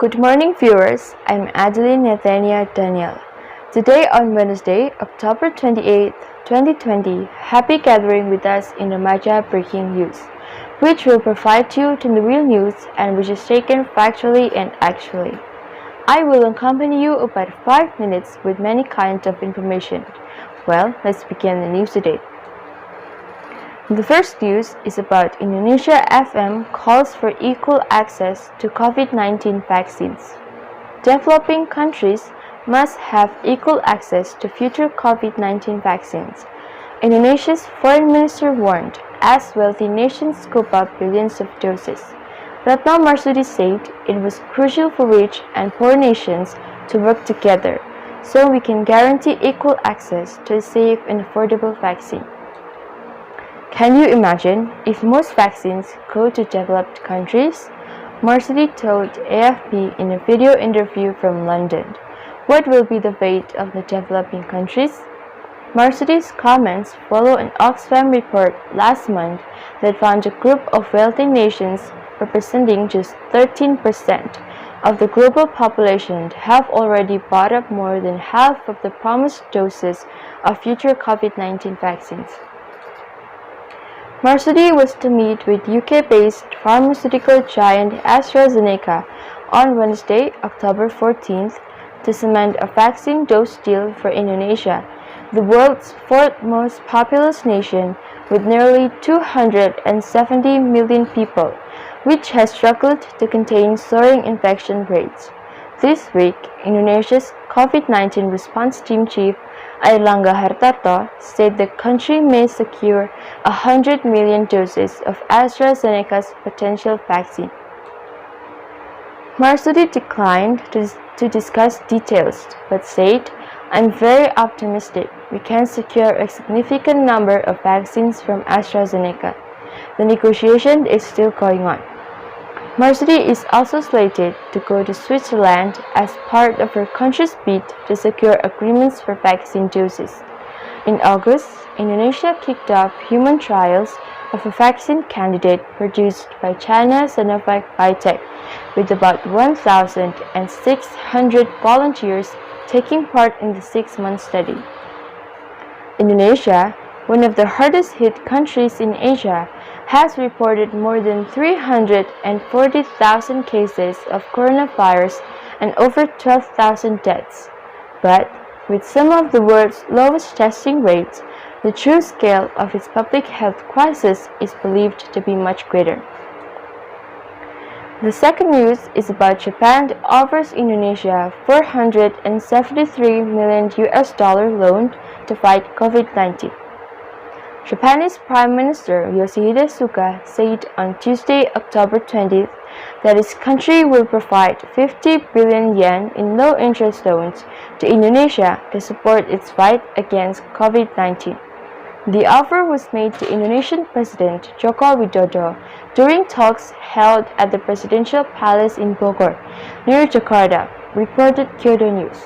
Good morning, viewers. I'm Adeline, Nathania, Daniel. Today on Wednesday, October 28, 2020, happy gathering with us in Remaja Breaking News, which will provide you to the real news and which is taken factually and actually. I will accompany you about 5 minutes with many kinds of information. Well, let's begin the news today. The first news is about Indonesia FM calls for equal access to COVID-19 vaccines. Developing countries must have equal access to future COVID-19 vaccines. Indonesia's foreign minister warned as wealthy nations scoop up billions of doses. Retno Marsudi said it was crucial for rich and poor nations to work together so we can guarantee equal access to a safe and affordable vaccine. Can you imagine if most vaccines go to developed countries? Marsudi told AFP in a video interview from London. What will be the fate of the developing countries? Marsudi's comments follow an Oxfam report last month that found a group of wealthy nations representing just 13% of the global population have already bought up more than half of the promised doses of future COVID-19 vaccines. Marsudi was to meet with UK-based pharmaceutical giant AstraZeneca on Wednesday, October 14th, to cement a vaccine dose deal for Indonesia, the world's fourth most populous nation with nearly 270 million people, which has struggled to contain soaring infection rates. This week, Indonesia's COVID-19 response team chief Airlangga Hartarto said the country may secure 100 million doses of AstraZeneca's potential vaccine. Marsudi declined to discuss details, but said, "I'm very optimistic we can secure a significant number of vaccines from AstraZeneca. The negotiation is still going on." Marsudi is also slated to go to Switzerland as part of her country's bid to secure agreements for vaccine doses. In August, Indonesia kicked off human trials of a vaccine candidate produced by China's Sinovac Biotech, with about 1,600 volunteers taking part in the 6-month study. Indonesia, one of the hardest hit countries in Asia, has reported more than 340,000 cases of coronavirus and over 12,000 deaths. But with some of the world's lowest testing rates, the true scale of its public health crisis is believed to be much greater. The second news is about Japan offers Indonesia $473 million loan to fight COVID-19. Japanese Prime Minister Yoshihide Suga said on Tuesday, October 20th, that his country will provide 50 billion yen in low-interest loans to Indonesia to support its fight against COVID-19. The offer was made to Indonesian President Joko Widodo during talks held at the Presidential Palace in Bogor, near Jakarta, reported Kyodo News.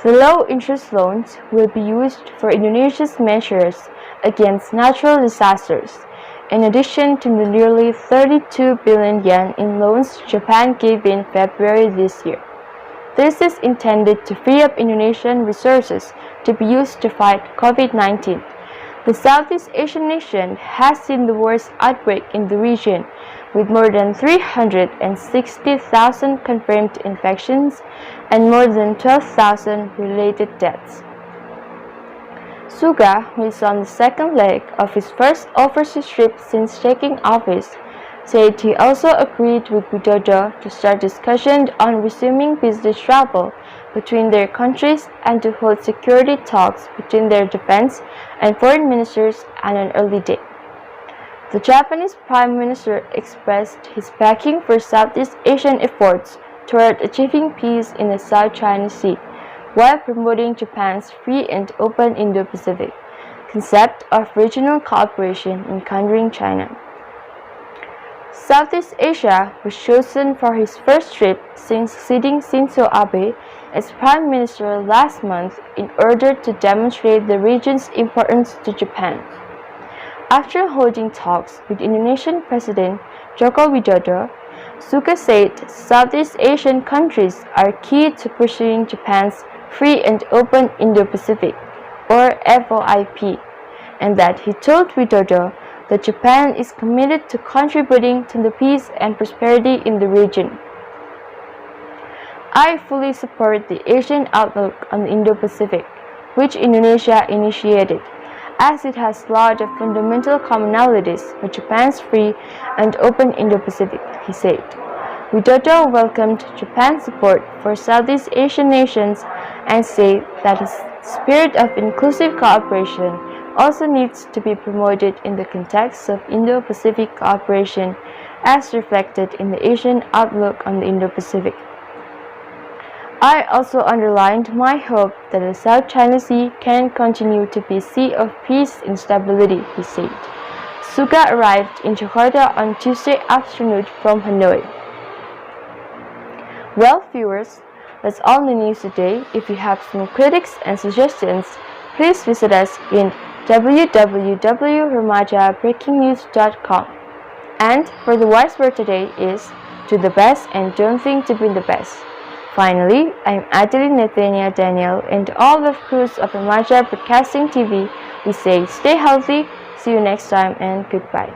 The low-interest loans will be used for Indonesia's measures against natural disasters, in addition to the nearly 32 billion yen in loans Japan gave in February this year. This is intended to free up Indonesian resources to be used to fight COVID-19. The Southeast Asian nation has seen the worst outbreak in the region, with more than 360,000 confirmed infections and more than 12,000 related deaths. Suga, who is on the second leg of his first overseas trip since taking office, said he also agreed with Widodo to start discussions on resuming business travel between their countries and to hold security talks between their defense and foreign ministers on an early date. The Japanese Prime Minister expressed his backing for Southeast Asian efforts toward achieving peace in the South China Sea, while promoting Japan's free and open Indo-Pacific concept of regional cooperation in countering China. Southeast Asia was chosen for his first trip since succeeding Shinzo Abe as Prime Minister last month in order to demonstrate the region's importance to Japan. After holding talks with Indonesian President Joko Widodo, Suga said Southeast Asian countries are key to pursuing Japan's Free and Open Indo-Pacific, or FOIP, and that he told Widodo that Japan is committed to contributing to the peace and prosperity in the region. I fully support the Asian outlook on the Indo-Pacific, which Indonesia initiated, as it has a lot of fundamental commonalities with Japan's free and open Indo-Pacific, he said. Widodo welcomed Japan's support for Southeast Asian nations and said that a spirit of inclusive cooperation also needs to be promoted in the context of Indo-Pacific cooperation as reflected in the Asian outlook on the Indo-Pacific. I also underlined my hope that the South China Sea can continue to be a sea of peace and stability, he said. Suga arrived in Jakarta on Tuesday afternoon from Hanoi. Well, viewers, that's all in the news today. If you have some critics and suggestions, please visit us in www.remajabreakingnews.com. And for the wise word today is, do the best and don't think to be the best. Finally, I'm Adeline, Nathania, Daniel, and all the crews of Remaja Broadcasting TV. We say stay healthy, see you next time, and goodbye.